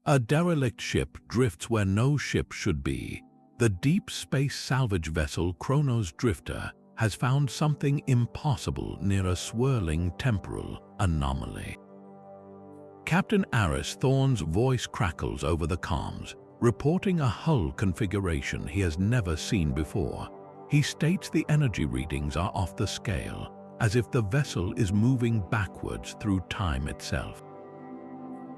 A derelict ship drifts where no ship should be. The deep space salvage vessel Chronos Drifter has found something impossible near a swirling temporal anomaly. Captain Aris Thorne's voice crackles over the comms, reporting a hull configuration he has never seen before. He states the energy readings are off the scale, as if the vessel is moving backwards through time itself.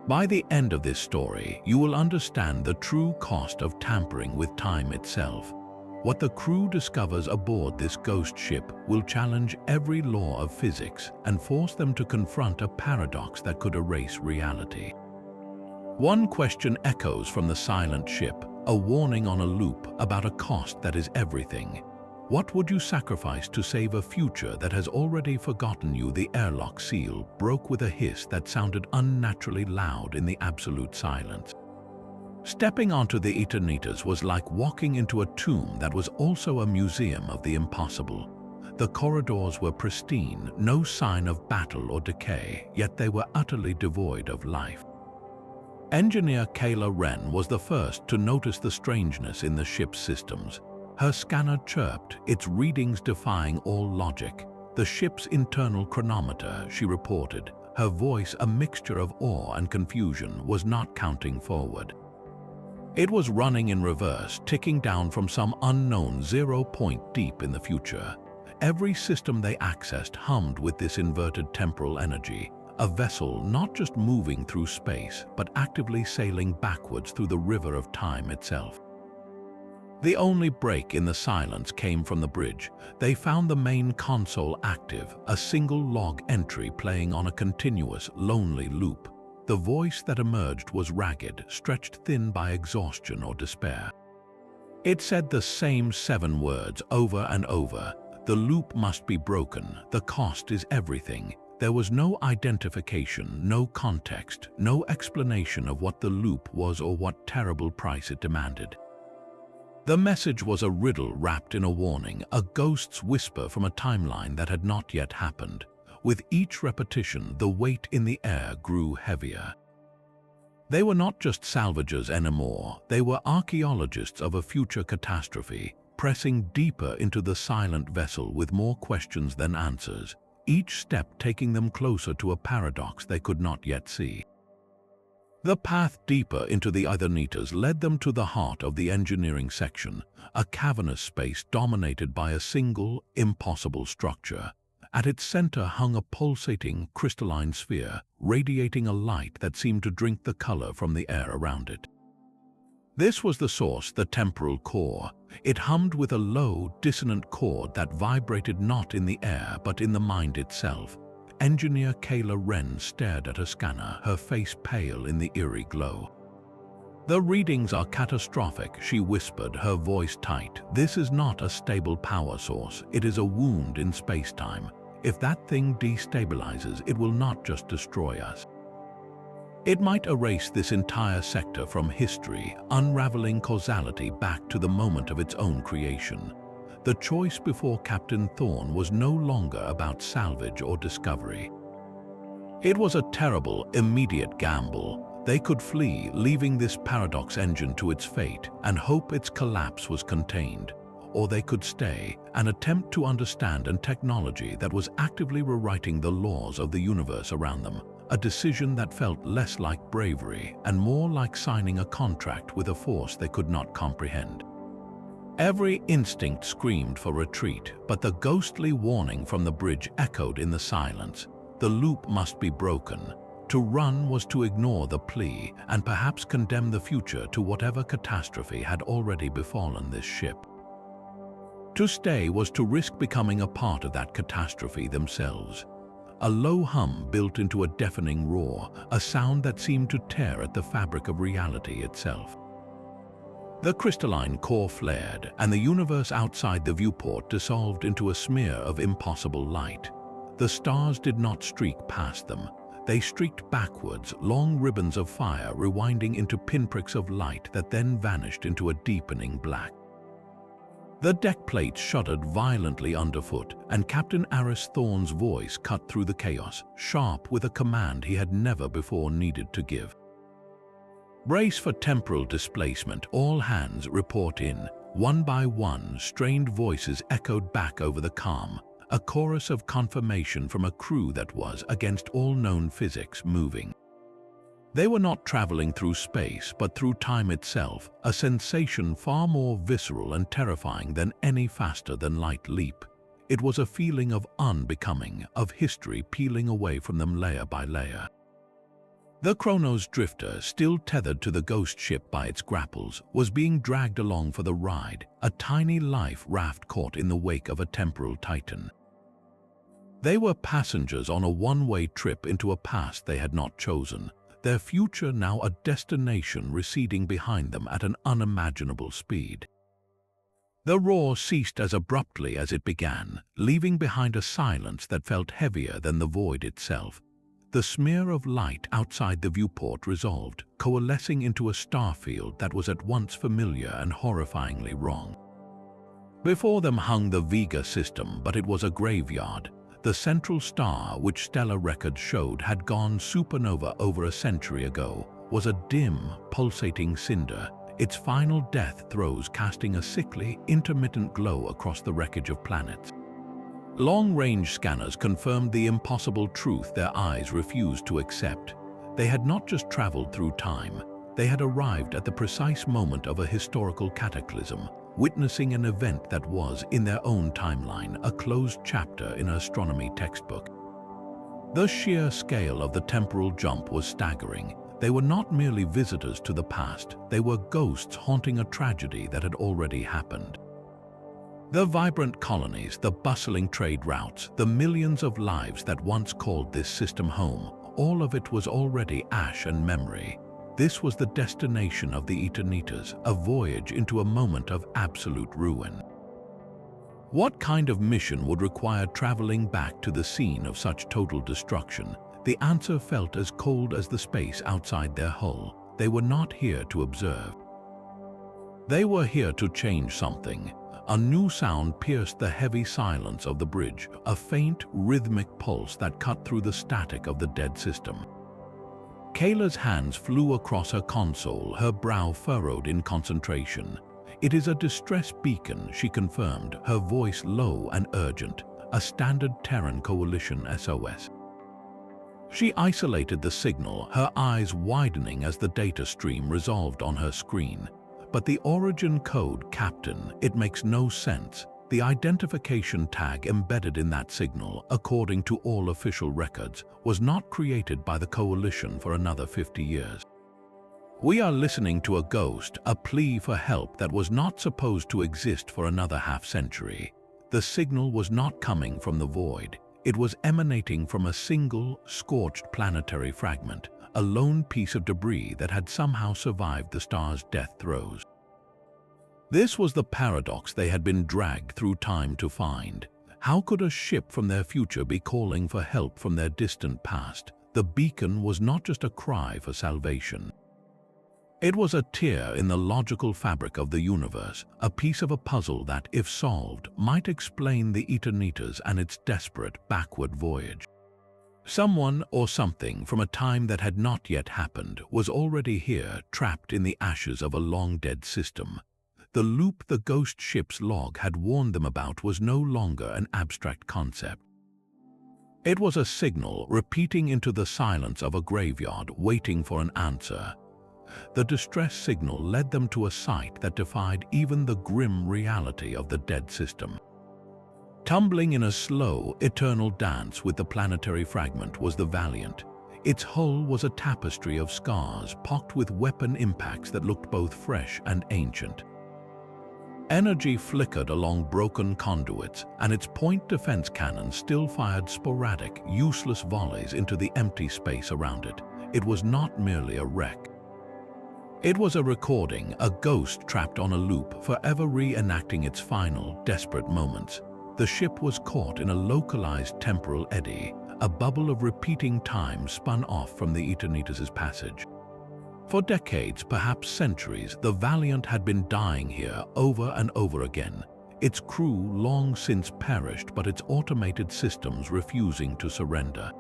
By the end of this story, you will understand the true cost of tampering with time itself. What the crew discovers aboard this ghost ship will challenge every law of physics and force them to confront a paradox that could erase reality. One question echoes from the silent ship, a warning on a loop about a cost that is everything. What would you sacrifice to save a future that has already forgotten you? The airlock seal broke with a hiss that sounded unnaturally loud in the absolute silence. Stepping onto the Aeternitas was like walking into a tomb that was also a museum of the impossible. The corridors were pristine, no sign of battle or decay, yet they were utterly devoid of life. Engineer Kayla Wren was the first to notice the strangeness in the ship's systems. Her scanner chirped, its readings defying all logic. The ship's internal chronometer, she reported, her voice a mixture of awe and confusion, was not counting forward. It was running in reverse, ticking down from some unknown 0 point deep in the future. Every system they accessed hummed with this inverted temporal energy, a vessel not just moving through space, but actively sailing backwards through the river of time itself. The only break in the silence came from the bridge. They found the main console active, a single log entry playing on a continuous, lonely loop. The voice that emerged was ragged, stretched thin by exhaustion or despair. It said the same 7 words over and over. The loop must be broken. The cost is everything. There was no identification, no context, no explanation of what the loop was or what terrible price it demanded. The message was a riddle wrapped in a warning, a ghost's whisper from a timeline that had not yet happened. With each repetition, the weight in the air grew heavier. They were not just salvagers anymore, they were archaeologists of a future catastrophe, pressing deeper into the silent vessel with more questions than answers, each step taking them closer to a paradox they could not yet see. The path deeper into the Aeternitas led them to the heart of the engineering section, a cavernous space dominated by a single, impossible structure. At its center hung a pulsating, crystalline sphere, radiating a light that seemed to drink the color from the air around it. This was the source, the Temporal Core. It hummed with a low, dissonant chord that vibrated not in the air but in the mind itself. Engineer Kayla Wren stared at her scanner, her face pale in the eerie glow. "The readings are catastrophic," she whispered, her voice tight. "This is not a stable power source. It is a wound in space-time. If that thing destabilizes, it will not just destroy us. It might erase this entire sector from history, unraveling causality back to the moment of its own creation." The choice before Captain Thorne was no longer about salvage or discovery. It was a terrible, immediate gamble. They could flee, leaving this paradox engine to its fate, and hope its collapse was contained. Or they could stay, and attempt to understand a technology that was actively rewriting the laws of the universe around them, a decision that felt less like bravery and more like signing a contract with a force they could not comprehend. Every instinct screamed for retreat, but the ghostly warning from the bridge echoed in the silence. The loop must be broken. To run was to ignore the plea and perhaps condemn the future to whatever catastrophe had already befallen this ship. To stay was to risk becoming a part of that catastrophe themselves. A low hum built into a deafening roar, a sound that seemed to tear at the fabric of reality itself. The crystalline core flared, and the universe outside the viewport dissolved into a smear of impossible light. The stars did not streak past them. They streaked backwards, long ribbons of fire rewinding into pinpricks of light that then vanished into a deepening black. The deck plates shuddered violently underfoot, and Captain Aris Thorne's voice cut through the chaos, sharp with a command he had never before needed to give. Brace for temporal displacement. All hands report in. One by one, strained voices echoed back over the calm, a chorus of confirmation from a crew that was, against all known physics, moving. They were not traveling through space, but through time itself, a sensation far more visceral and terrifying than any faster-than-light leap. It was a feeling of unbecoming, of history peeling away from them layer by layer. The Chronos Drifter, still tethered to the ghost ship by its grapples, was being dragged along for the ride, a tiny life raft caught in the wake of a temporal titan. They were passengers on a one-way trip into a past they had not chosen, their future now a destination receding behind them at an unimaginable speed. The roar ceased as abruptly as it began, leaving behind a silence that felt heavier than the void itself. The smear of light outside the viewport resolved, coalescing into a starfield that was at once familiar and horrifyingly wrong. Before them hung the Vega system, but it was a graveyard. The central star, which stellar records showed had gone supernova over a century ago, was a dim, pulsating cinder, its final death throes casting a sickly, intermittent glow across the wreckage of planets. Long-range scanners confirmed the impossible truth their eyes refused to accept. They had not just traveled through time, they had arrived at the precise moment of a historical cataclysm, witnessing an event that was, in their own timeline, a closed chapter in an astronomy textbook. The sheer scale of the temporal jump was staggering. They were not merely visitors to the past, they were ghosts haunting a tragedy that had already happened. The vibrant colonies, the bustling trade routes, the millions of lives that once called this system home, all of it was already ash and memory. This was the destination of the Aeternitas, a voyage into a moment of absolute ruin. What kind of mission would require traveling back to the scene of such total destruction? The answer felt as cold as the space outside their hull. They were not here to observe. They were here to change something. A new sound pierced the heavy silence of the bridge, a faint, rhythmic pulse that cut through the static of the dead system. Kayla's hands flew across her console, her brow furrowed in concentration. "It is a distress beacon," she confirmed, her voice low and urgent, "a standard Terran Coalition SOS." She isolated the signal, her eyes widening as the data stream resolved on her screen. But the origin code, Captain, it makes no sense. The identification tag embedded in that signal, according to all official records, was not created by the Coalition for another 50 years. We are listening to a ghost, a plea for help that was not supposed to exist for another half-century. The signal was not coming from the void. It was emanating from a single, scorched planetary fragment, a lone piece of debris that had somehow survived the star's death throes. This was the paradox they had been dragged through time to find. How could a ship from their future be calling for help from their distant past? The beacon was not just a cry for salvation. It was a tear in the logical fabric of the universe, a piece of a puzzle that, if solved, might explain the Aeternitas and its desperate backward voyage. Someone or something from a time that had not yet happened was already here, trapped in the ashes of a long-dead system. The loop the ghost ship's log had warned them about was no longer an abstract concept. It was a signal repeating into the silence of a graveyard, waiting for an answer. The distress signal led them to a sight that defied even the grim reality of the dead system. Tumbling in a slow, eternal dance with the planetary fragment was the Valiant. Its hull was a tapestry of scars, pocked with weapon impacts that looked both fresh and ancient. Energy flickered along broken conduits, and its point defense cannons still fired sporadic, useless volleys into the empty space around it. It was not merely a wreck. It was a recording, a ghost trapped on a loop, forever reenacting its final, desperate moments. The ship was caught in a localized temporal eddy, a bubble of repeating time spun off from the Aeternitas' passage. For decades, perhaps centuries, the Valiant had been dying here over and over again, its crew long since perished but its automated systems refusing to surrender.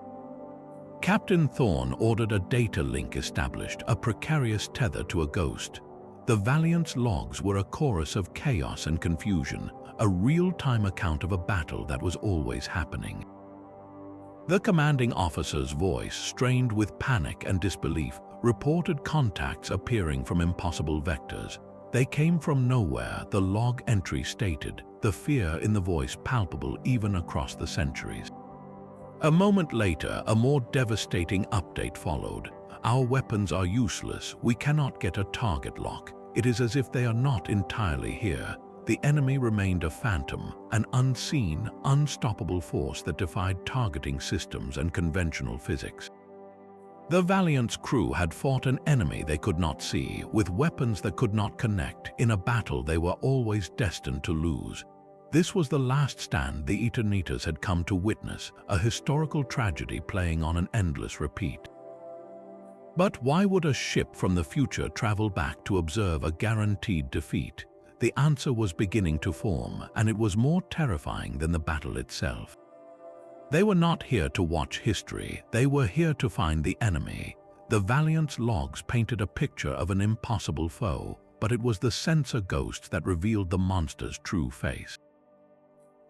Captain Thorne ordered a data link established, a precarious tether to a ghost. The Valiant's logs were a chorus of chaos and confusion, a real-time account of a battle that was always happening. The commanding officer's voice, strained with panic and disbelief, reported contacts appearing from impossible vectors. They came from nowhere, the log entry stated, the fear in the voice palpable even across the centuries. A moment later, a more devastating update followed. Our weapons are useless. We cannot get a target lock. It is as if they are not entirely here. The enemy remained a phantom, an unseen, unstoppable force that defied targeting systems and conventional physics. The Valiant's crew had fought an enemy they could not see, with weapons that could not connect, in a battle they were always destined to lose. This was the last stand the Aeternitas had come to witness, a historical tragedy playing on an endless repeat. But why would a ship from the future travel back to observe a guaranteed defeat? The answer was beginning to form, and it was more terrifying than the battle itself. They were not here to watch history, they were here to find the enemy. The Valiant's logs painted a picture of an impossible foe, but it was the sensor ghost that revealed the monster's true face.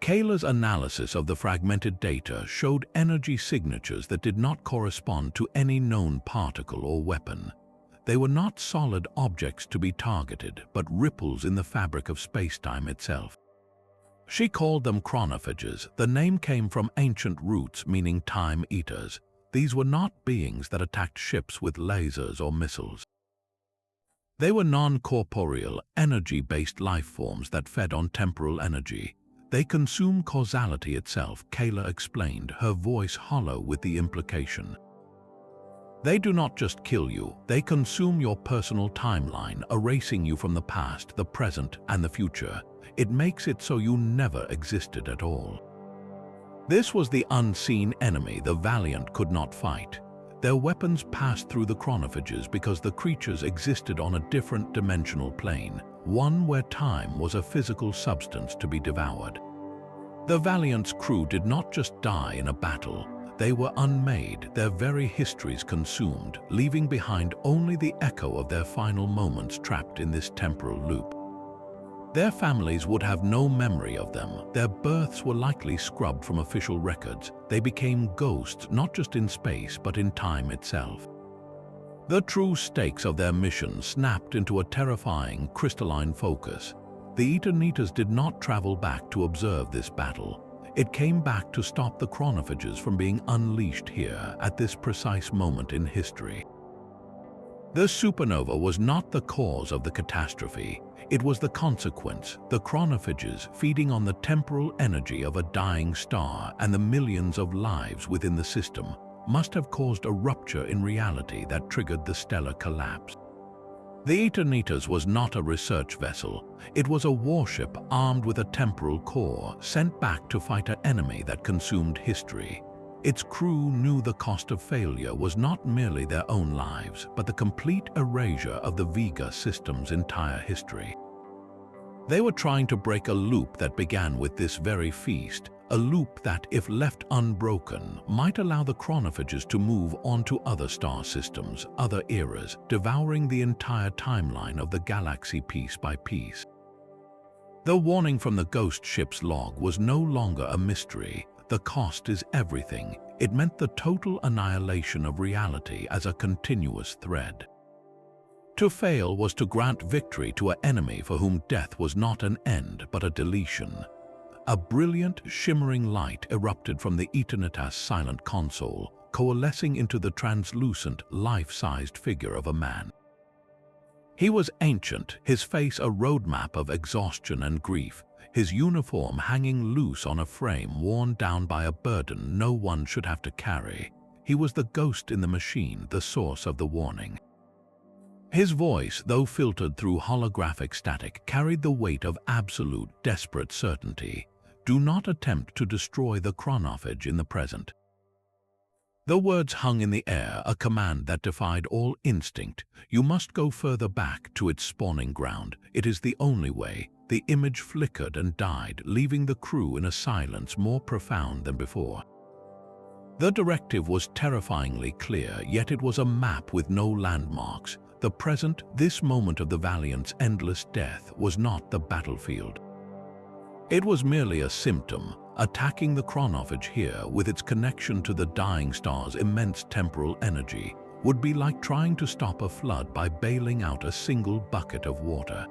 Kayla's analysis of the fragmented data showed energy signatures that did not correspond to any known particle or weapon. They were not solid objects to be targeted, but ripples in the fabric of spacetime itself. She called them chronophages. The name came from ancient roots meaning time eaters. These were not beings that attacked ships with lasers or missiles. They were non-corporeal, energy-based life forms that fed on temporal energy. They consume causality itself, Kayla explained, her voice hollow with the implication. They do not just kill you, they consume your personal timeline, erasing you from the past, the present, and the future. It makes it so you never existed at all. This was the unseen enemy the Valiant could not fight. Their weapons passed through the chronophages because the creatures existed on a different dimensional plane, one where time was a physical substance to be devoured. The Valiant's crew did not just die in a battle. They were unmade, their very histories consumed, leaving behind only the echo of their final moments trapped in this temporal loop. Their families would have no memory of them. Their births were likely scrubbed from official records. They became ghosts not just in space but in time itself. The true stakes of their mission snapped into a terrifying, crystalline focus. The Aeternitas did not travel back to observe this battle. It came back to stop the chronophages from being unleashed here at this precise moment in history. The supernova was not the cause of the catastrophe. It was the consequence. The chronophages, feeding on the temporal energy of a dying star and the millions of lives within the system, must have caused a rupture in reality that triggered the stellar collapse. The Aeternitas was not a research vessel. It was a warship armed with a temporal core sent back to fight an enemy that consumed history. Its crew knew the cost of failure was not merely their own lives, but the complete erasure of the Vega system's entire history. They were trying to break a loop that began with this very feast, a loop that, if left unbroken, might allow the chronophages to move on to other star systems, other eras, devouring the entire timeline of the galaxy piece by piece. The warning from the ghost ship's log was no longer a mystery. The cost is everything. It meant the total annihilation of reality as a continuous thread. To fail was to grant victory to an enemy for whom death was not an end but a deletion. A brilliant, shimmering light erupted from the Aeternitas silent console, coalescing into the translucent, life-sized figure of a man. He was ancient, his face a roadmap of exhaustion and grief, his uniform hanging loose on a frame worn down by a burden no one should have to carry. He was the ghost in the machine, the source of the warning. His voice, though filtered through holographic static, carried the weight of absolute, desperate certainty. Do not attempt to destroy the chronophage in the present. The words hung in the air, a command that defied all instinct. You must go further back to its spawning ground. It is the only way. The image flickered and died, leaving the crew in a silence more profound than before. The directive was terrifyingly clear, yet it was a map with no landmarks. The present, this moment of the Valiant's endless death, was not the battlefield. It was merely a symptom. Attacking the Chronophage here, with its connection to the dying star's immense temporal energy, would be like trying to stop a flood by bailing out a single bucket of water.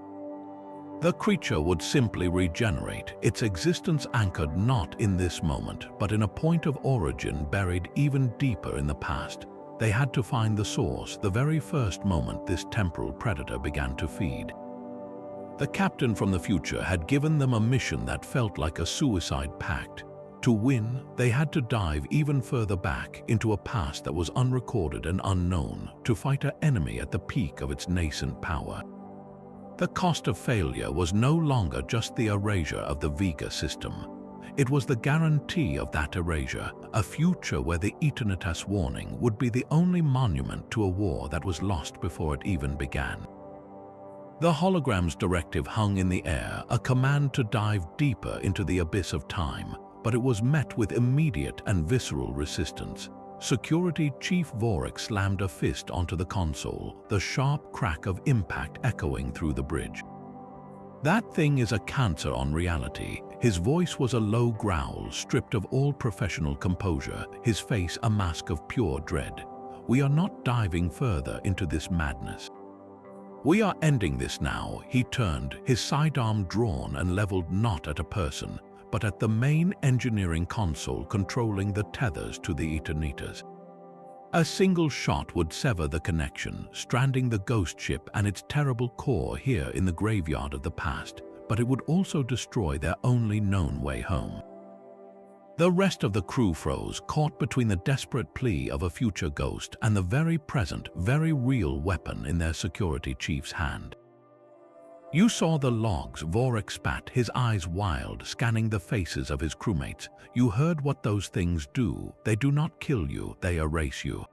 The creature would simply regenerate, its existence anchored not in this moment, but in a point of origin buried even deeper in the past. They had to find the source the very first moment this temporal predator began to feed. The captain from the future had given them a mission that felt like a suicide pact. To win, they had to dive even further back into a past that was unrecorded and unknown, to fight an enemy at the peak of its nascent power. The cost of failure was no longer just the erasure of the Vega system. It was the guarantee of that erasure, a future where the Aeternitas warning would be the only monument to a war that was lost before it even began. The hologram's directive hung in the air, a command to dive deeper into the abyss of time, but it was met with immediate and visceral resistance. Security Chief Vorik slammed a fist onto the console, the sharp crack of impact echoing through the bridge. "That thing is a cancer on reality." His voice was a low growl, stripped of all professional composure, his face a mask of pure dread. "We are not diving further into this madness. We are ending this now." He turned, his sidearm drawn and leveled not at a person, but at the main engineering console controlling the tethers to the Aeternitas. A single shot would sever the connection, stranding the ghost ship and its terrible core here in the graveyard of the past, but it would also destroy their only known way home. The rest of the crew froze, caught between the desperate plea of a future ghost and the very present, very real weapon in their security chief's hand. "You saw the logs," Vorik spat, his eyes wild, scanning the faces of his crewmates. "You heard what those things do. They do not kill you, they erase you.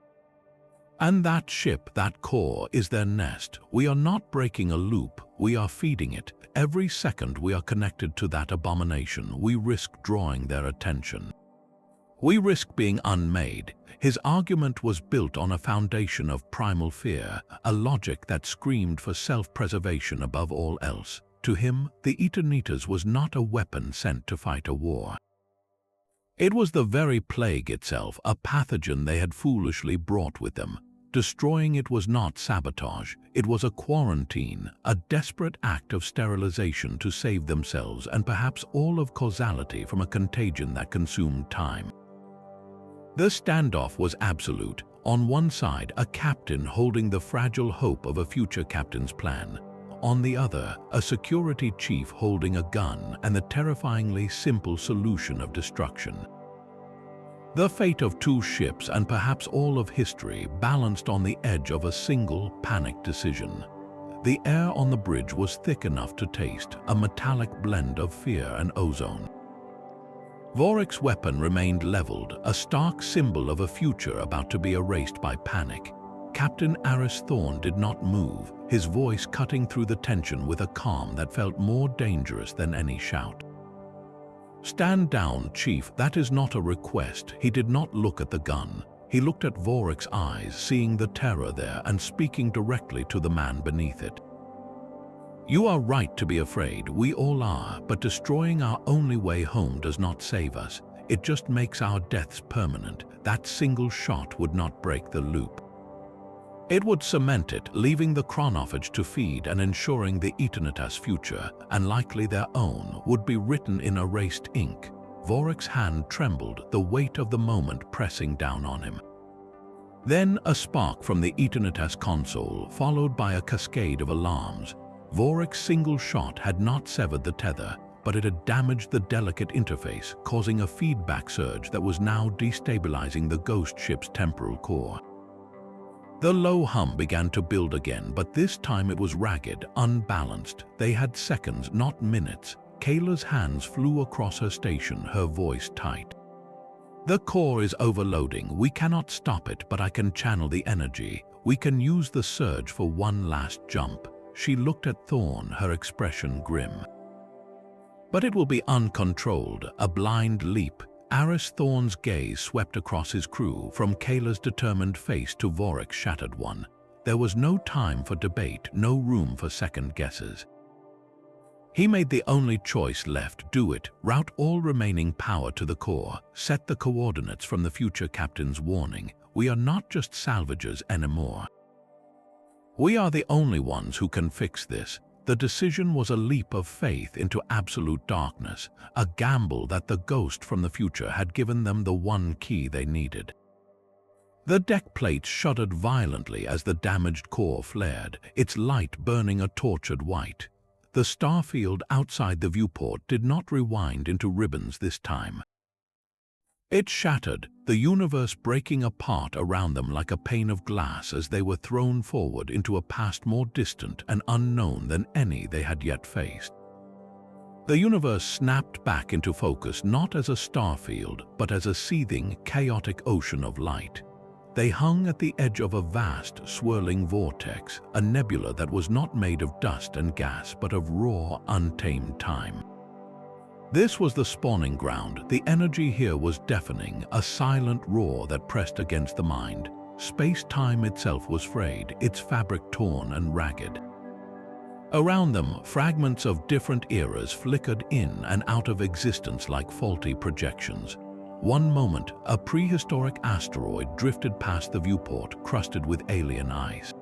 And that ship, that core, is their nest. We are not breaking a loop, we are feeding it. Every second we are connected to that abomination, we risk drawing their attention. We risk being unmade." His argument was built on a foundation of primal fear, a logic that screamed for self-preservation above all else. To him, the Aeternitas was not a weapon sent to fight a war. It was the very plague itself, a pathogen they had foolishly brought with them. Destroying it was not sabotage, it was a quarantine, a desperate act of sterilization to save themselves and perhaps all of causality from a contagion that consumed time. The standoff was absolute. On one side, a captain holding the fragile hope of a future captain's plan. On the other, a security chief holding a gun and the terrifyingly simple solution of destruction. The fate of two ships and perhaps all of history balanced on the edge of a single, panicked decision. The air on the bridge was thick enough to taste, a metallic blend of fear and ozone. Vorik's weapon remained leveled, a stark symbol of a future about to be erased by panic. Captain Aris Thorne did not move, his voice cutting through the tension with a calm that felt more dangerous than any shout. "Stand down, Chief, that is not a request." He did not look at the gun. He looked at Vorik's eyes, seeing the terror there and speaking directly to the man beneath it. "You are right to be afraid, we all are, but destroying our only way home does not save us. It just makes our deaths permanent. That single shot would not break the loop. It would cement it, leaving the Chronophage to feed and ensuring the Aeternitas' future, and likely their own, would be written in erased ink." Vorik's hand trembled, the weight of the moment pressing down on him. Then a spark from the Aeternitas console, followed by a cascade of alarms. Vorik's single shot had not severed the tether, but it had damaged the delicate interface, causing a feedback surge that was now destabilizing the ghost ship's temporal core. The low hum began to build again, but this time it was ragged, unbalanced. They had seconds, not minutes. Kayla's hands flew across her station, her voice tight. "The core is overloading. We cannot stop it, but I can channel the energy. We can use the surge for one last jump." She looked at Thorne, her expression grim. "But it will be uncontrolled, a blind leap. Aris Thorne's gaze swept across his crew, from Kayla's determined face to Vorik's shattered one. There was no time for debate, no room for second guesses. He made the only choice left: do it, route all remaining power to the core, set the coordinates from the future captain's warning. We are not just salvagers anymore. We are the only ones who can fix this. The decision was a leap of faith into absolute darkness, a gamble that the ghost from the future had given them the one key they needed. The deck plates shuddered violently as the damaged core flared, its light burning a tortured white. The starfield outside the viewport did not rewind into ribbons this time. It shattered, the universe breaking apart around them like a pane of glass as they were thrown forward into a past more distant and unknown than any they had yet faced. The universe snapped back into focus, not as a starfield, but as a seething, chaotic ocean of light. They hung at the edge of a vast, swirling vortex, a nebula that was not made of dust and gas, but of raw, untamed time. This was the spawning ground. The energy here was deafening, a silent roar that pressed against the mind. Space-time itself was frayed, its fabric torn and ragged. Around them, fragments of different eras flickered in and out of existence like faulty projections. One moment, a prehistoric asteroid drifted past the viewport, crusted with alien ice.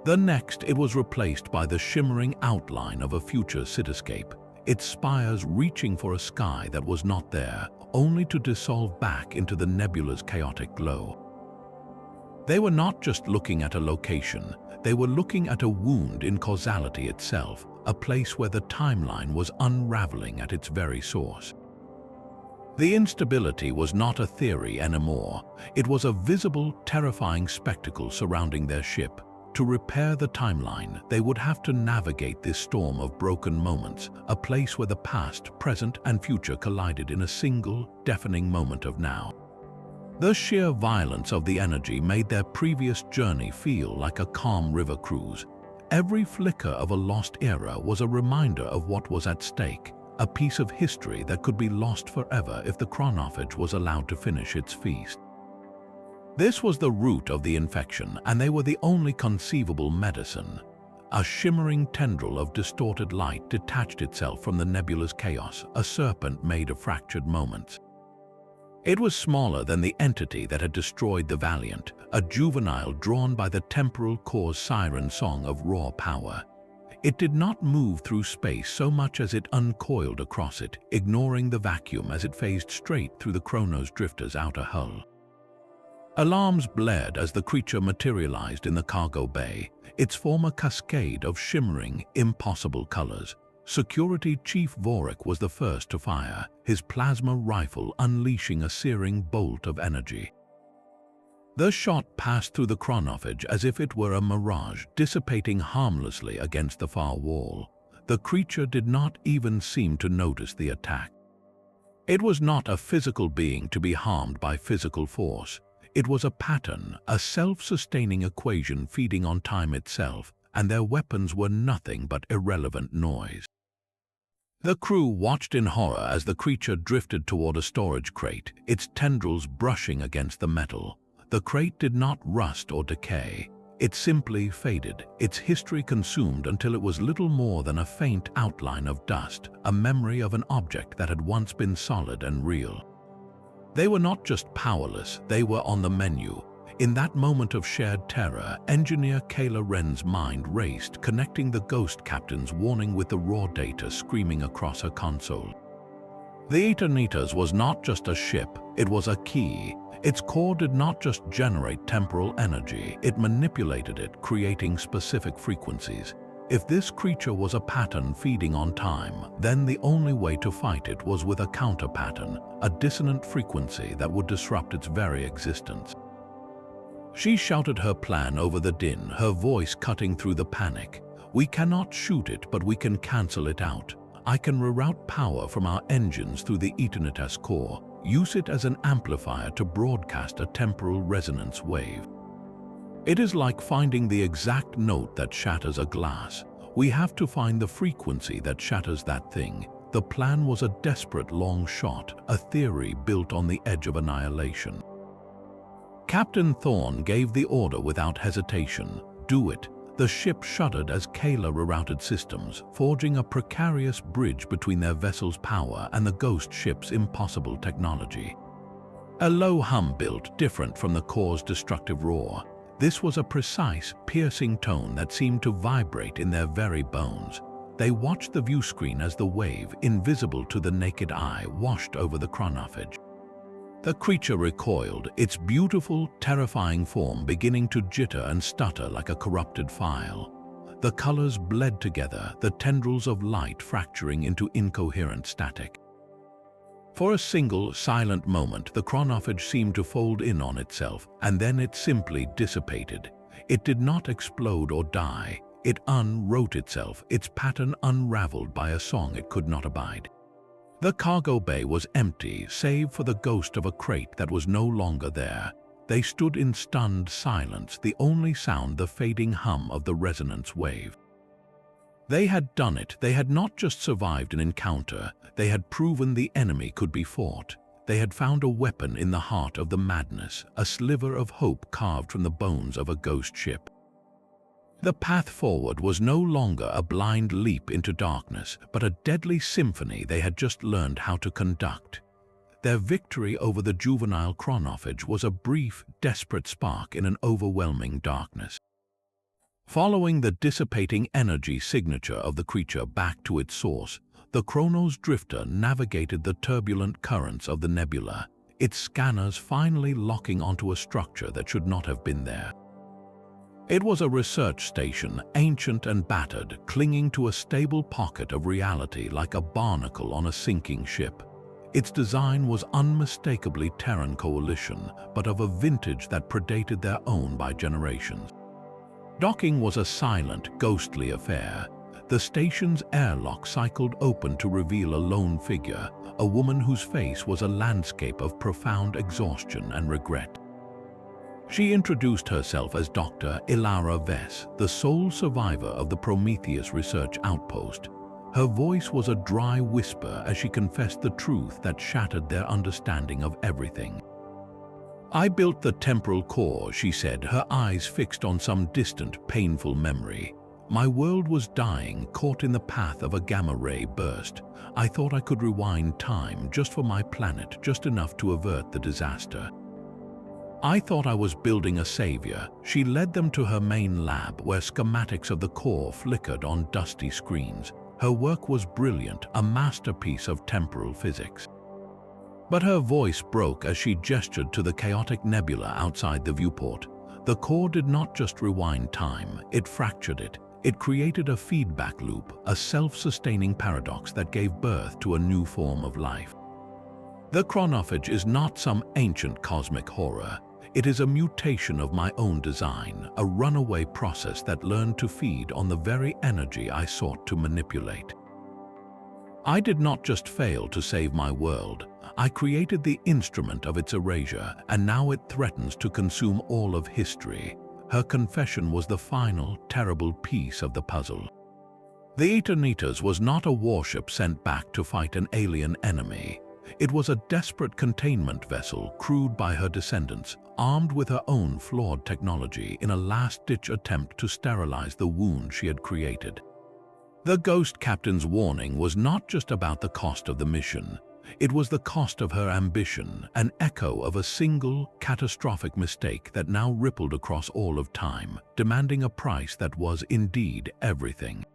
The next, it was replaced by the shimmering outline of a future cityscape, its spires reaching for a sky that was not there, only to dissolve back into the nebula's chaotic glow. They were not just looking at a location, they were looking at a wound in causality itself, a place where the timeline was unraveling at its very source. The instability was not a theory anymore. It was a visible, terrifying spectacle surrounding their ship. To repair the timeline, they would have to navigate this storm of broken moments, a place where the past, present, and future collided in a single, deafening moment of now. The sheer violence of the energy made their previous journey feel like a calm river cruise. Every flicker of a lost era was a reminder of what was at stake. A piece of history that could be lost forever if the Chronophage was allowed to finish its feast. This was the root of the infection, and they were the only conceivable medicine. A shimmering tendril of distorted light detached itself from the nebula's chaos, a serpent made of fractured moments. It was smaller than the entity that had destroyed the Valiant, a juvenile drawn by the Temporal Core's siren song of raw power. It did not move through space so much as it uncoiled across it, ignoring the vacuum as it phased straight through the Chronos Drifter's outer hull. Alarms blared as the creature materialized in the cargo bay, its form a cascade of shimmering, impossible colors. Security Chief Vorik was the first to fire, his plasma rifle unleashing a searing bolt of energy. The shot passed through the Chronophage as if it were a mirage, dissipating harmlessly against the far wall. The creature did not even seem to notice the attack. It was not a physical being to be harmed by physical force. It was a pattern, a self-sustaining equation feeding on time itself, and their weapons were nothing but irrelevant noise. The crew watched in horror as the creature drifted toward a storage crate, its tendrils brushing against the metal. The crate did not rust or decay. It simply faded, its history consumed until it was little more than a faint outline of dust, a memory of an object that had once been solid and real. They were not just powerless, they were on the menu. In that moment of shared terror, engineer Kayla Wren's mind raced, connecting the ghost captain's warning with the raw data screaming across her console. The Aeternitas was not just a ship, it was a key. Its core did not just generate temporal energy, it manipulated it, creating specific frequencies. If this creature was a pattern feeding on time, then the only way to fight it was with a counter-pattern, a dissonant frequency that would disrupt its very existence. She shouted her plan over the din, her voice cutting through the panic. "We cannot shoot it, but we can cancel it out. I can reroute power from our engines through the Aeternitas core, use it as an amplifier to broadcast a temporal resonance wave. It is like finding the exact note that shatters a glass. We have to find the frequency that shatters that thing. The plan was a desperate long shot, a theory built on the edge of annihilation. Captain Thorne gave the order without hesitation. Do it. The ship shuddered as Kayla rerouted systems, forging a precarious bridge between their vessel's power and the ghost ship's impossible technology. A low hum built, different from the core's destructive roar. This was a precise, piercing tone that seemed to vibrate in their very bones. They watched the viewscreen as the wave, invisible to the naked eye, washed over the Chronophage. The creature recoiled, its beautiful, terrifying form beginning to jitter and stutter like a corrupted file. The colors bled together, the tendrils of light fracturing into incoherent static. For a single, silent moment, the Chronophage seemed to fold in on itself, and then it simply dissipated. It did not explode or die. It unwrote itself, its pattern unraveled by a song it could not abide. The cargo bay was empty, save for the ghost of a crate that was no longer there. They stood in stunned silence, the only sound the fading hum of the resonance wave. They had done it. They had not just survived an encounter, they had proven the enemy could be fought. They had found a weapon in the heart of the madness, a sliver of hope carved from the bones of a ghost ship. The path forward was no longer a blind leap into darkness, but a deadly symphony they had just learned how to conduct. Their victory over the juvenile Chronophage was a brief, desperate spark in an overwhelming darkness. Following the dissipating energy signature of the creature back to its source, the Chronos Drifter navigated the turbulent currents of the nebula, its scanners finally locking onto a structure that should not have been there. It was a research station, ancient and battered, clinging to a stable pocket of reality like a barnacle on a sinking ship. Its design was unmistakably Terran Coalition, but of a vintage that predated their own by generations. Docking was a silent, ghostly affair. The station's airlock cycled open to reveal a lone figure, a woman whose face was a landscape of profound exhaustion and regret. She introduced herself as Dr. Ilara Vess, the sole survivor of the Prometheus research outpost. Her voice was a dry whisper as she confessed the truth that shattered their understanding of everything. "I built the Temporal Core," she said, her eyes fixed on some distant, painful memory. "My world was dying, caught in the path of a gamma-ray burst. I thought I could rewind time just for my planet, just enough to avert the disaster. I thought I was building a savior." She led them to her main lab, where schematics of the core flickered on dusty screens. Her work was brilliant, a masterpiece of temporal physics. But her voice broke as she gestured to the chaotic nebula outside the viewport. The core did not just rewind time, it fractured it. It created a feedback loop, a self-sustaining paradox that gave birth to a new form of life. The Chronophage is not some ancient cosmic horror. It is a mutation of my own design, a runaway process that learned to feed on the very energy I sought to manipulate. I did not just fail to save my world. I created the instrument of its erasure, and now it threatens to consume all of history. Her confession was the final, terrible piece of the puzzle. The Aeternitas was not a warship sent back to fight an alien enemy. It was a desperate containment vessel crewed by her descendants, armed with her own flawed technology in a last-ditch attempt to sterilize the wound she had created. The Ghost Captain's warning was not just about the cost of the mission. It was the cost of her ambition, an echo of a single, catastrophic mistake that now rippled across all of time, demanding a price that was indeed everything.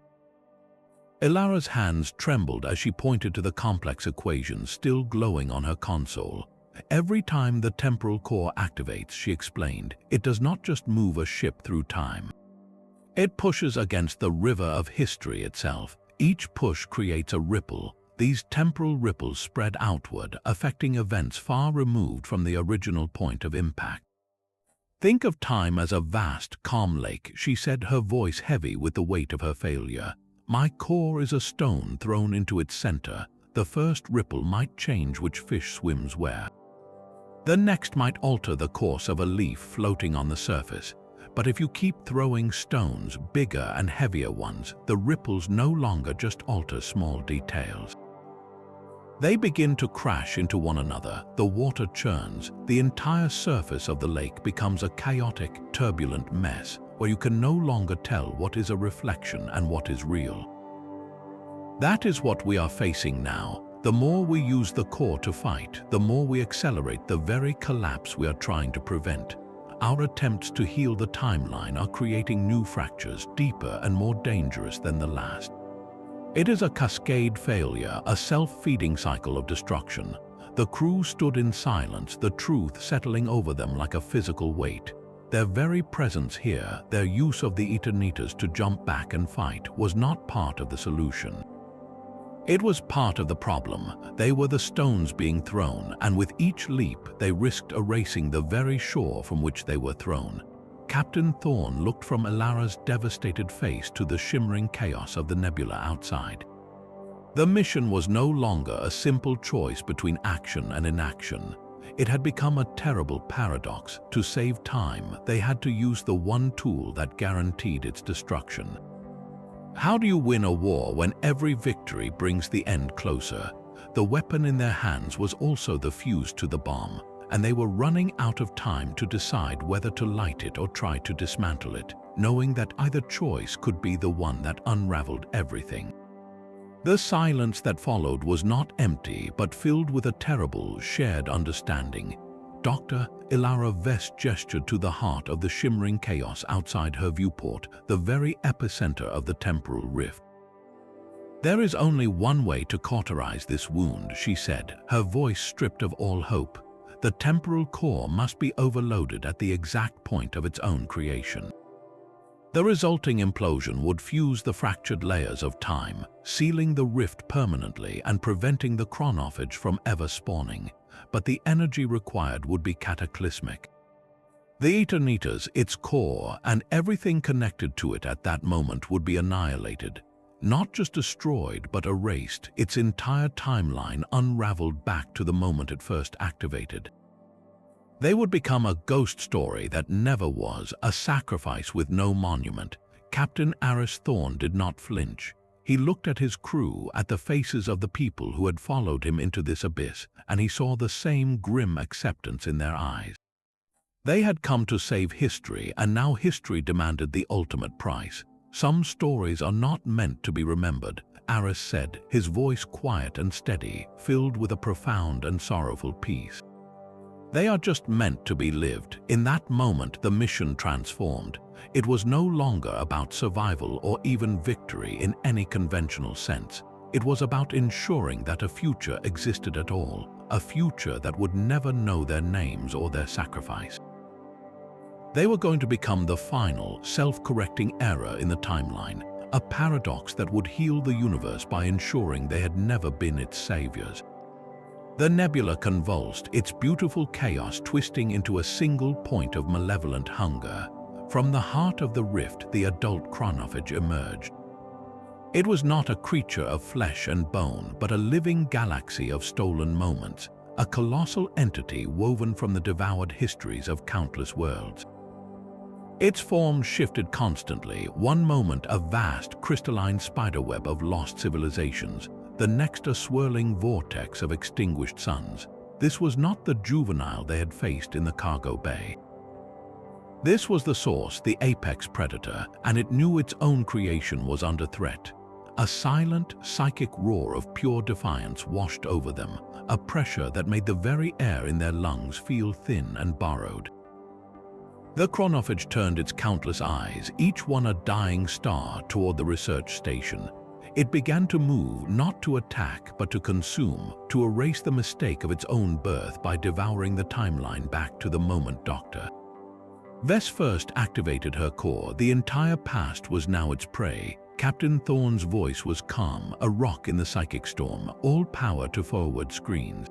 Ilara's hands trembled as she pointed to the complex equations still glowing on her console. "Every time the temporal core activates," she explained, "it does not just move a ship through time. It pushes against the river of history itself. Each push creates a ripple. These temporal ripples spread outward, affecting events far removed from the original point of impact. Think of time as a vast, calm lake," she said, her voice heavy with the weight of her failure. "My core is a stone thrown into its center. The first ripple might change which fish swims where. The next might alter the course of a leaf floating on the surface. But if you keep throwing stones, bigger and heavier ones, the ripples no longer just alter small details. They begin to crash into one another, the water churns, the entire surface of the lake becomes a chaotic, turbulent mess where you can no longer tell what is a reflection and what is real. That is what we are facing now. The more we use the core to fight, the more we accelerate the very collapse we are trying to prevent. Our attempts to heal the timeline are creating new fractures, deeper and more dangerous than the last. It is a cascade failure, a self-feeding cycle of destruction. The crew stood in silence, the truth settling over them like a physical weight. Their very presence here, their use of the Aeternitas to jump back and fight, was not part of the solution. It was part of the problem. They were the stones being thrown, and with each leap, they risked erasing the very shore from which they were thrown. Captain Thorne looked from Ilara's devastated face to the shimmering chaos of the nebula outside. The mission was no longer a simple choice between action and inaction. It had become a terrible paradox. To save time, they had to use the one tool that guaranteed its destruction. How do you win a war when every victory brings the end closer? The weapon in their hands was also the fuse to the bomb, and they were running out of time to decide whether to light it or try to dismantle it, knowing that either choice could be the one that unraveled everything. The silence that followed was not empty, but filled with a terrible, shared understanding. Dr. Ilara Vest gestured to the heart of the shimmering chaos outside her viewport, the very epicenter of the temporal rift. "There is only one way to cauterize this wound," she said, her voice stripped of all hope. "The temporal core must be overloaded at the exact point of its own creation. The resulting implosion would fuse the fractured layers of time, sealing the rift permanently and preventing the chronophage from ever spawning. But the energy required would be cataclysmic. The Aeternitas, its core, and everything connected to it at that moment would be annihilated. Not just destroyed, but erased, its entire timeline unraveled back to the moment it first activated. They would become a ghost story that never was, a sacrifice with no monument. Captain Aris Thorne did not flinch. He looked at his crew, at the faces of the people who had followed him into this abyss, and he saw the same grim acceptance in their eyes. They had come to save history, and now history demanded the ultimate price. "Some stories are not meant to be remembered," Aris said, his voice quiet and steady, filled with a profound and sorrowful peace. "They are just meant to be lived." In that moment, the mission transformed. It was no longer about survival or even victory in any conventional sense. It was about ensuring that a future existed at all, a future that would never know their names or their sacrifice. They were going to become the final, self-correcting error in the timeline, a paradox that would heal the universe by ensuring they had never been its saviors. The nebula convulsed, its beautiful chaos twisting into a single point of malevolent hunger. From the heart of the rift, the adult chronophage emerged. It was not a creature of flesh and bone, but a living galaxy of stolen moments, a colossal entity woven from the devoured histories of countless worlds. Its form shifted constantly, one moment a vast crystalline spiderweb of lost civilizations, the next a swirling vortex of extinguished suns. This was not the juvenile they had faced in the cargo bay. This was the source, the apex predator, and it knew its own creation was under threat. A silent, psychic roar of pure defiance washed over them, a pressure that made the very air in their lungs feel thin and borrowed. The chronophage turned its countless eyes, each one a dying star, toward the research station. It began to move, not to attack, but to consume, to erase the mistake of its own birth by devouring the timeline back to the moment Dr. Vess first activated her core. The entire past was now its prey. Captain Thorne's voice was calm, a rock in the psychic storm, all power to forward screens.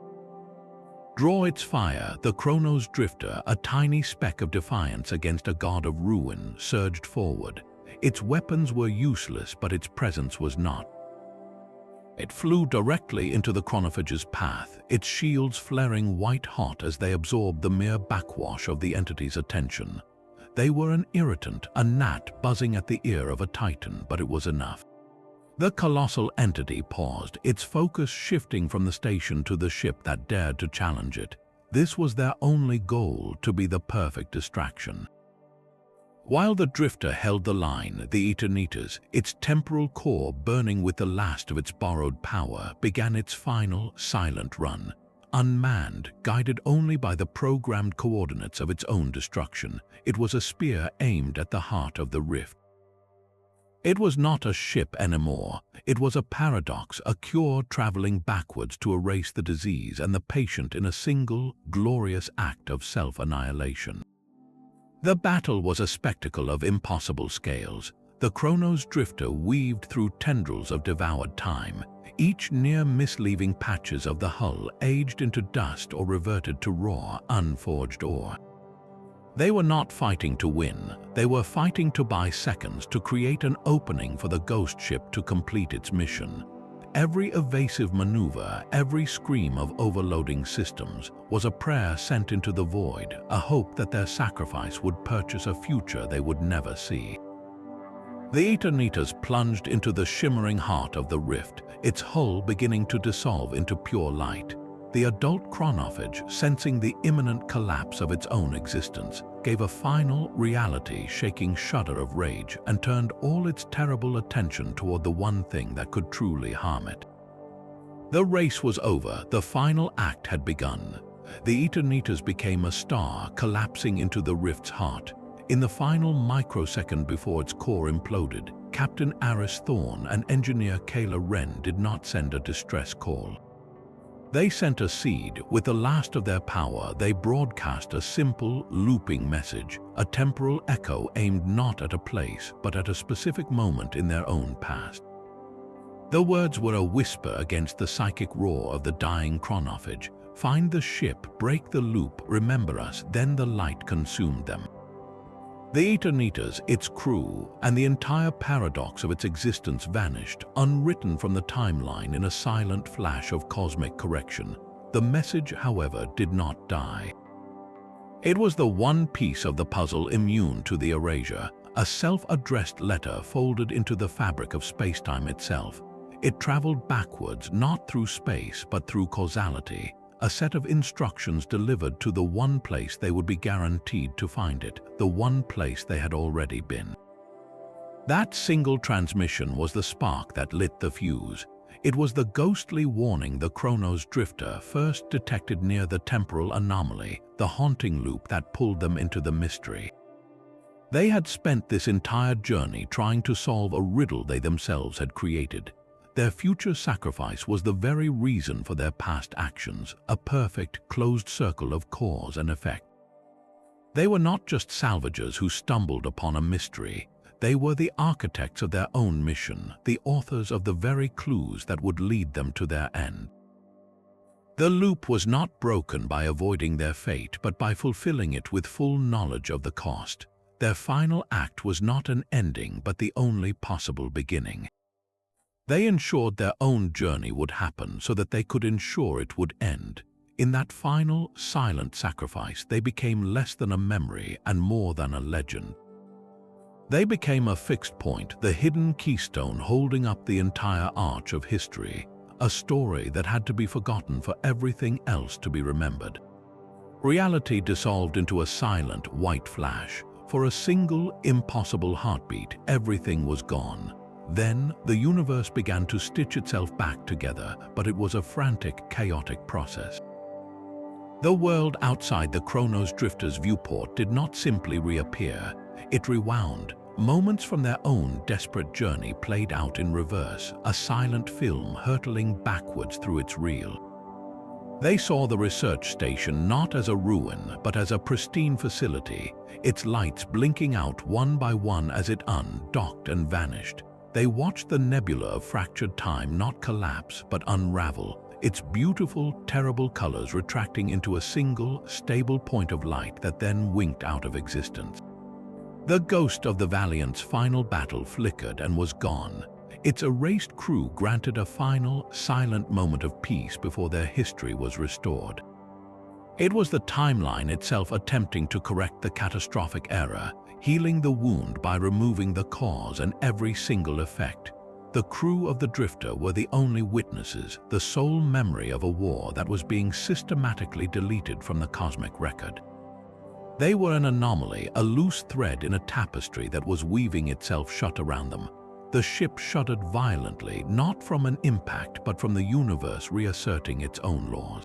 Draw its fire. The Chronos Drifter, a tiny speck of defiance against a god of ruin, surged forward. Its weapons were useless, but its presence was not. It flew directly into the chronophage's path, its shields flaring white-hot as they absorbed the mere backwash of the entity's attention. They were an irritant, a gnat buzzing at the ear of a titan, but it was enough. The colossal entity paused, its focus shifting from the station to the ship that dared to challenge it. This was their only goal, to be the perfect distraction. While the Drifter held the line, the Aeternitas, its temporal core burning with the last of its borrowed power, began its final, silent run. Unmanned, guided only by the programmed coordinates of its own destruction, it was a spear aimed at the heart of the rift. It was not a ship anymore. It was a paradox, a cure traveling backwards to erase the disease and the patient in a single, glorious act of self-annihilation. The battle was a spectacle of impossible scales. The Chronos Drifter weaved through tendrils of devoured time, each near miss leaving patches of the hull aged into dust or reverted to raw, unforged ore. They were not fighting to win, they were fighting to buy seconds, to create an opening for the ghost ship to complete its mission. Every evasive maneuver, every scream of overloading systems was a prayer sent into the void, a hope that their sacrifice would purchase a future they would never see. The Aeternitas plunged into the shimmering heart of the rift, its hull beginning to dissolve into pure light. The adult Chronophage, sensing the imminent collapse of its own existence, gave a final, reality-shaking shudder of rage and turned all its terrible attention toward the one thing that could truly harm it. The race was over, the final act had begun. The Aeternitas became a star collapsing into the rift's heart. In the final microsecond before its core imploded, Captain Aris Thorne and engineer Kayla Wren did not send a distress call. They sent a seed. With the last of their power, they broadcast a simple, looping message, a temporal echo aimed not at a place, but at a specific moment in their own past. The words were a whisper against the psychic roar of the dying Chronophage. Find the ship, break the loop, remember us. Then the light consumed them. The Aeternitas, its crew, and the entire paradox of its existence vanished, unwritten from the timeline in a silent flash of cosmic correction. The message, however, did not die. It was the one piece of the puzzle immune to the erasure, a self-addressed letter folded into the fabric of spacetime itself. It traveled backwards, not through space, but through causality. A set of instructions delivered to the one place they would be guaranteed to find it, the one place they had already been. That single transmission was the spark that lit the fuse. It was the ghostly warning the Chronos Drifter first detected near the temporal anomaly, the haunting loop that pulled them into the mystery. They had spent this entire journey trying to solve a riddle they themselves had created. Their future sacrifice was the very reason for their past actions, a perfect, closed circle of cause and effect. They were not just salvagers who stumbled upon a mystery. They were the architects of their own mission, the authors of the very clues that would lead them to their end. The loop was not broken by avoiding their fate, but by fulfilling it with full knowledge of the cost. Their final act was not an ending, but the only possible beginning. They ensured their own journey would happen so that they could ensure it would end. In that final, silent sacrifice, they became less than a memory and more than a legend. They became a fixed point, the hidden keystone holding up the entire arch of history, a story that had to be forgotten for everything else to be remembered. Reality dissolved into a silent, white flash. For a single, impossible heartbeat, everything was gone. Then, the universe began to stitch itself back together, but it was a frantic, chaotic process. The world outside the Chronos Drifter's viewport did not simply reappear. It rewound. Moments from their own desperate journey played out in reverse, a silent film hurtling backwards through its reel. They saw the research station not as a ruin, but as a pristine facility, its lights blinking out one by one as it undocked and vanished. They watched the nebula of fractured time not collapse but unravel, its beautiful, terrible colors retracting into a single, stable point of light that then winked out of existence. The ghost of the Valiant's final battle flickered and was gone. Its erased crew granted a final, silent moment of peace before their history was restored. It was the timeline itself attempting to correct the catastrophic error, healing the wound by removing the cause and every single effect. The crew of the Drifter were the only witnesses, the sole memory of a war that was being systematically deleted from the cosmic record. They were an anomaly, a loose thread in a tapestry that was weaving itself shut around them. The ship shuddered violently, not from an impact, but from the universe reasserting its own laws.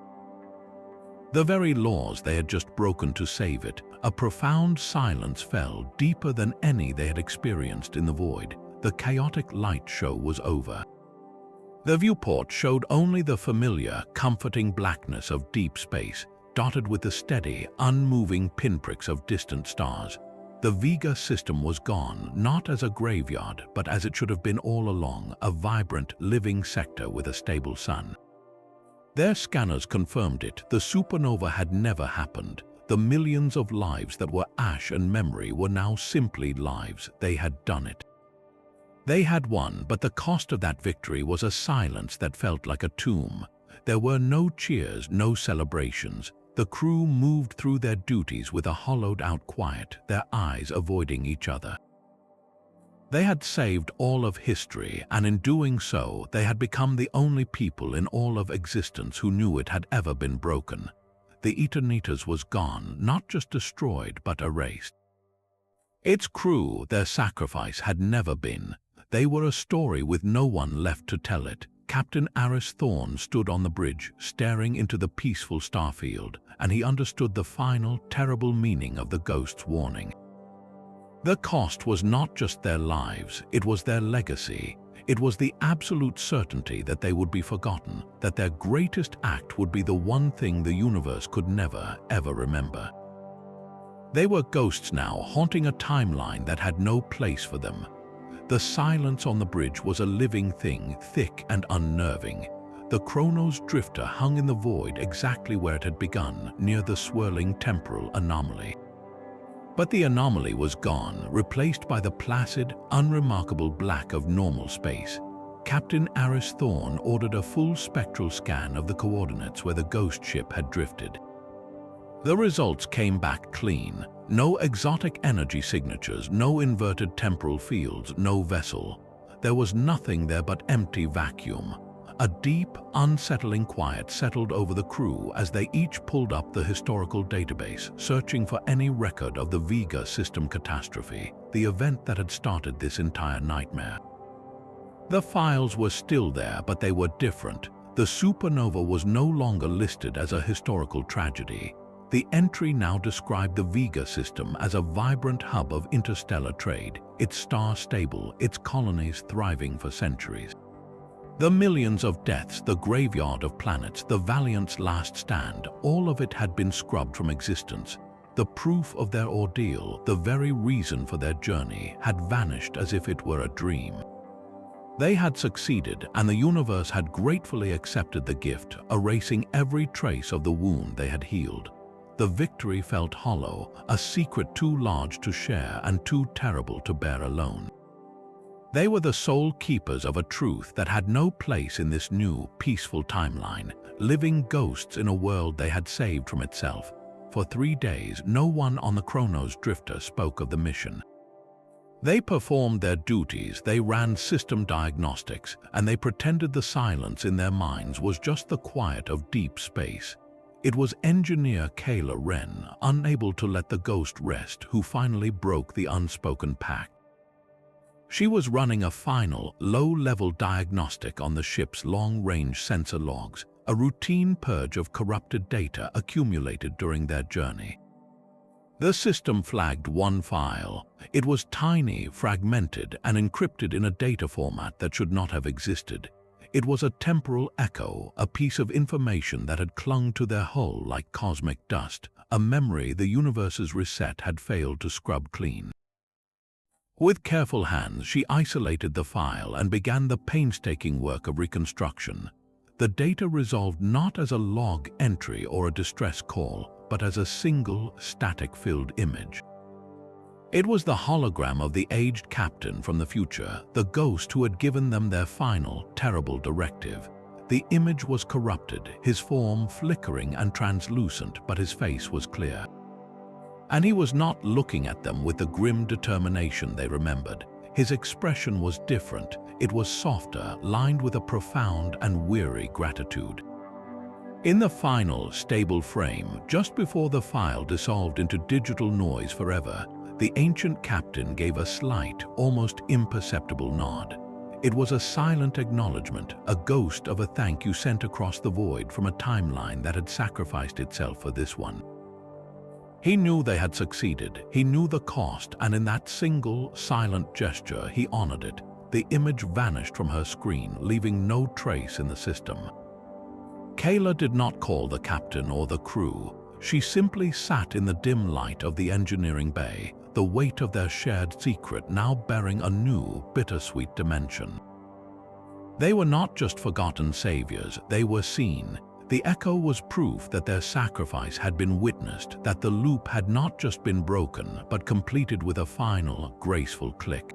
The very laws they had just broken to save it. A profound silence fell, deeper than any they had experienced in the void. The chaotic light show was over. The viewport showed only the familiar, comforting blackness of deep space, dotted with the steady, unmoving pinpricks of distant stars. The Vega system was gone, not as a graveyard, but as it should have been all along, a vibrant, living sector with a stable sun. Their scanners confirmed it. The supernova had never happened. The millions of lives that were ash and memory were now simply lives. They had done it. They had won, but the cost of that victory was a silence that felt like a tomb. There were no cheers, no celebrations. The crew moved through their duties with a hollowed-out quiet, their eyes avoiding each other. They had saved all of history, and in doing so, they had become the only people in all of existence who knew it had ever been broken. The Aeternitas was gone, not just destroyed, but erased. Its crew, their sacrifice, had never been. They were a story with no one left to tell it. Captain Aris Thorne stood on the bridge, staring into the peaceful starfield, and he understood the final, terrible meaning of the ghost's warning. The cost was not just their lives, it was their legacy. It was the absolute certainty that they would be forgotten, that their greatest act would be the one thing the universe could never, ever remember. They were ghosts now, haunting a timeline that had no place for them. The silence on the bridge was a living thing, thick and unnerving. The Chronos Drifter hung in the void exactly where it had begun, near the swirling temporal anomaly. But the anomaly was gone, replaced by the placid, unremarkable black of normal space. Captain Aris Thorne ordered a full spectral scan of the coordinates where the ghost ship had drifted. The results came back clean. No exotic energy signatures, no inverted temporal fields, no vessel. There was nothing there but empty vacuum. A deep, unsettling quiet settled over the crew as they each pulled up the historical database, searching for any record of the Vega system catastrophe, the event that had started this entire nightmare. The files were still there, but they were different. The supernova was no longer listed as a historical tragedy. The entry now described the Vega system as a vibrant hub of interstellar trade, its star stable, its colonies thriving for centuries. The millions of deaths, the graveyard of planets, the Valiant's last stand, all of it had been scrubbed from existence. The proof of their ordeal, the very reason for their journey, had vanished as if it were a dream. They had succeeded, and the universe had gratefully accepted the gift, erasing every trace of the wound they had healed. The victory felt hollow, a secret too large to share and too terrible to bear alone. They were the sole keepers of a truth that had no place in this new, peaceful timeline, living ghosts in a world they had saved from itself. For 3 days, no one on the Chronos Drifter spoke of the mission. They performed their duties, they ran system diagnostics, and they pretended the silence in their minds was just the quiet of deep space. It was engineer Kayla Wren, unable to let the ghost rest, who finally broke the unspoken pact. She was running a final, low-level diagnostic on the ship's long-range sensor logs, a routine purge of corrupted data accumulated during their journey. The system flagged one file. It was tiny, fragmented, and encrypted in a data format that should not have existed. It was a temporal echo, a piece of information that had clung to their hull like cosmic dust, a memory the universe's reset had failed to scrub clean. With careful hands, she isolated the file and began the painstaking work of reconstruction. The data resolved not as a log entry or a distress call, but as a single, static-filled image. It was the hologram of the aged captain from the future, the ghost who had given them their final, terrible directive. The image was corrupted, his form flickering and translucent, but his face was clear. And he was not looking at them with the grim determination they remembered. His expression was different. it was softer, lined with a profound and weary gratitude. In the final, stable frame, just before the file dissolved into digital noise forever, the ancient captain gave a slight, almost imperceptible nod. It was a silent acknowledgement, a ghost of a thank you sent across the void from a timeline that had sacrificed itself for this one. He knew they had succeeded, he knew the cost, and in that single, silent gesture, he honored it. The image vanished from her screen, leaving no trace in the system. Kayla did not call the captain or the crew. She simply sat in the dim light of the engineering bay, the weight of their shared secret now bearing a new, bittersweet dimension. They were not just forgotten saviors, they were seen. The echo was proof that their sacrifice had been witnessed, that the loop had not just been broken, but completed with a final, graceful click.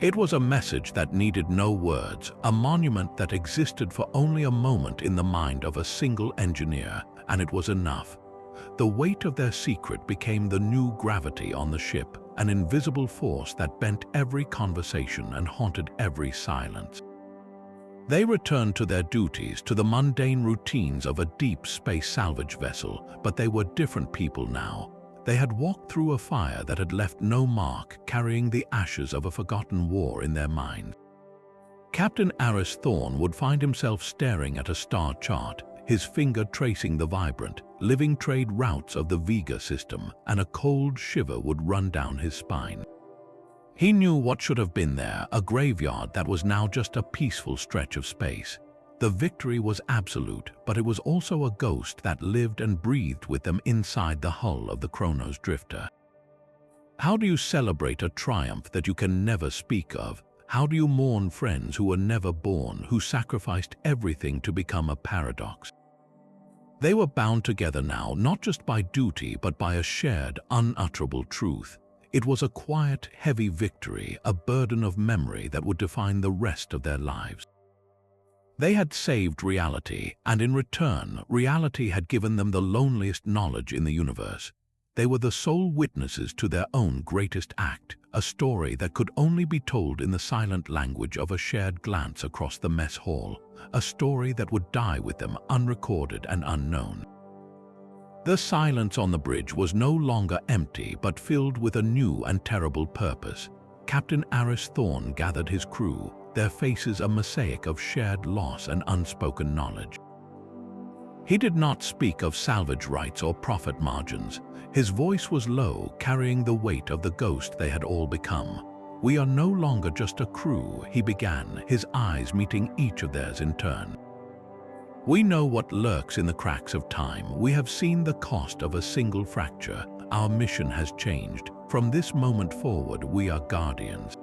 It was a message that needed no words, a monument that existed for only a moment in the mind of a single engineer, and it was enough. The weight of their secret became the new gravity on the ship, an invisible force that bent every conversation and haunted every silence. They returned to their duties, to the mundane routines of a deep space salvage vessel, but they were different people now. They had walked through a fire that had left no mark, carrying the ashes of a forgotten war in their minds. Captain Aris Thorne would find himself staring at a star chart, his finger tracing the vibrant, living trade routes of the Vega system, and a cold shiver would run down his spine. He knew what should have been there, a graveyard that was now just a peaceful stretch of space. The victory was absolute, but it was also a ghost that lived and breathed with them inside the hull of the Chronos Drifter. How do you celebrate a triumph that you can never speak of? How do you mourn friends who were never born, who sacrificed everything to become a paradox? They were bound together now, not just by duty, but by a shared, unutterable truth. It was a quiet, heavy victory, a burden of memory that would define the rest of their lives. They had saved reality, and in return, reality had given them the loneliest knowledge in the universe. They were the sole witnesses to their own greatest act, a story that could only be told in the silent language of a shared glance across the mess hall, a story that would die with them unrecorded and unknown. The silence on the bridge was no longer empty, but filled with a new and terrible purpose. Captain Aris Thorne gathered his crew, their faces a mosaic of shared loss and unspoken knowledge. He did not speak of salvage rights or profit margins. His voice was low, carrying the weight of the ghost they had all become. "We are no longer just a crew," he began, his eyes meeting each of theirs in turn. "We know what lurks in the cracks of time. We have seen the cost of a single fracture. Our mission has changed. From this moment forward, we are guardians.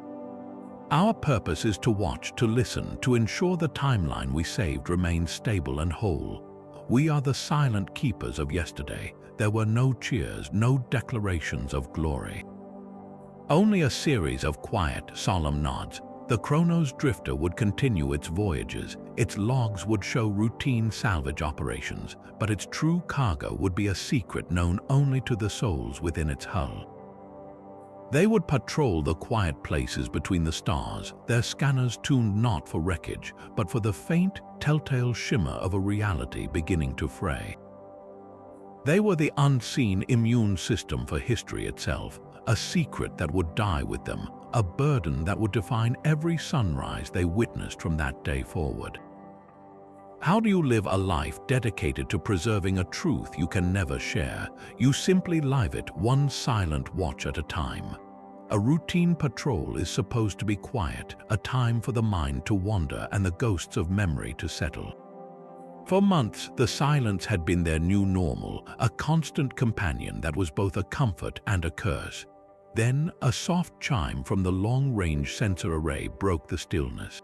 Our purpose is to watch, to listen, to ensure the timeline we saved remains stable and whole. We are the silent keepers of yesterday. There were no cheers, no declarations of glory. Only a series of quiet, solemn nods. The Chronos Drifter would continue its voyages. Its logs would show routine salvage operations, but its true cargo would be a secret known only to the souls within its hull. They would patrol the quiet places between the stars, their scanners tuned not for wreckage, but for the faint, telltale shimmer of a reality beginning to fray. They were the unseen immune system for history itself, a secret that would die with them, a burden that would define every sunrise they witnessed from that day forward. How do you live a life dedicated to preserving a truth you can never share? You simply live it, one silent watch at a time. A routine patrol is supposed to be quiet, a time for the mind to wander and the ghosts of memory to settle. For months, the silence had been their new normal, a constant companion that was both a comfort and a curse. Then, a soft chime from the long-range sensor array broke the stillness.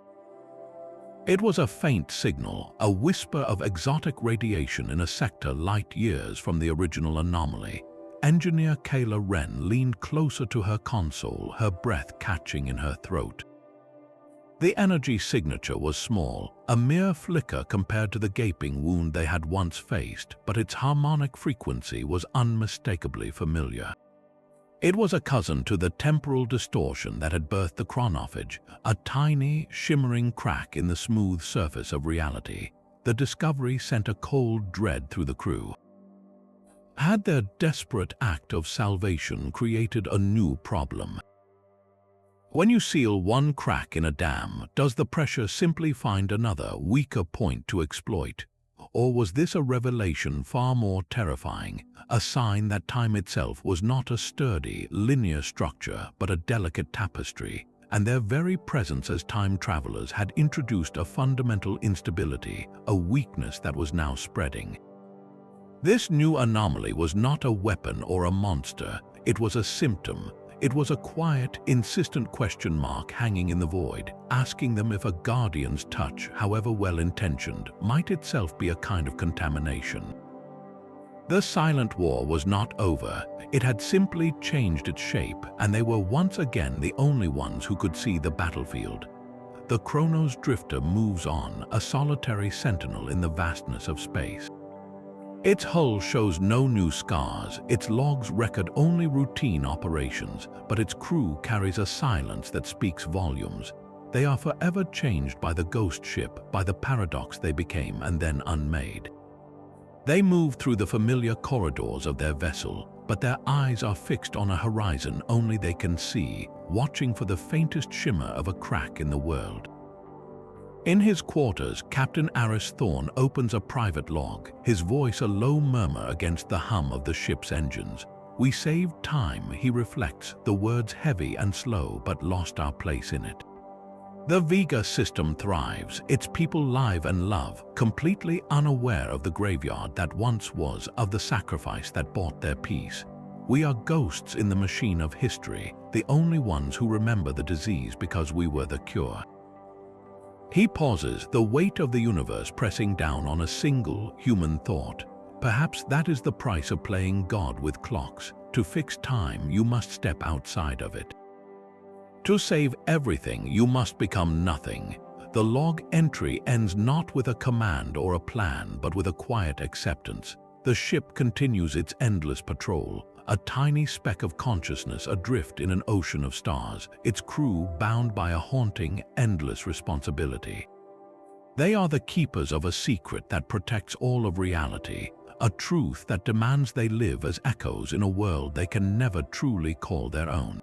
It was a faint signal, a whisper of exotic radiation in a sector light years from the original anomaly. Engineer Kayla Wren leaned closer to her console, her breath catching in her throat. The energy signature was small, a mere flicker compared to the gaping wound they had once faced, but its harmonic frequency was unmistakably familiar. It was a cousin to the temporal distortion that had birthed the Chronophage, a tiny, shimmering crack in the smooth surface of reality. The discovery sent a cold dread through the crew. Had their desperate act of salvation created a new problem? When you seal one crack in a dam, does the pressure simply find another, weaker point to exploit? Or was this a revelation far more terrifying, a sign that time itself was not a sturdy, linear structure but a delicate tapestry, and their very presence as time travelers had introduced a fundamental instability, a weakness that was now spreading? This new anomaly was not a weapon or a monster, it was a symptom. It was a quiet, insistent question mark hanging in the void, asking them if a guardian's touch, however well-intentioned, might itself be a kind of contamination. The silent war was not over. It had simply changed its shape, and they were once again the only ones who could see the battlefield. The Chronos Drifter moves on, a solitary sentinel in the vastness of space. Its hull shows no new scars, its logs record only routine operations, but its crew carries a silence that speaks volumes. They are forever changed by the ghost ship, by the paradox they became and then unmade. They move through the familiar corridors of their vessel, but their eyes are fixed on a horizon only they can see, watching for the faintest shimmer of a crack in the world. In his quarters, Captain Aris Thorne opens a private log, his voice a low murmur against the hum of the ship's engines. "We saved time," he reflects, the words heavy and slow but lost our place in it. The Vega system thrives, its people live and love, completely unaware of the graveyard that once was, of the sacrifice that bought their peace. We are ghosts in the machine of history, the only ones who remember the disease because we were the cure. He pauses, the weight of the universe pressing down on a single human thought. Perhaps that is the price of playing God with clocks. To fix time, you must step outside of it. To save everything, you must become nothing. The log entry ends not with a command or a plan, but with a quiet acceptance. The ship continues its endless patrol, a tiny speck of consciousness adrift in an ocean of stars, its crew bound by a haunting, endless responsibility. They are the keepers of a secret that protects all of reality, a truth that demands they live as echoes in a world they can never truly call their own.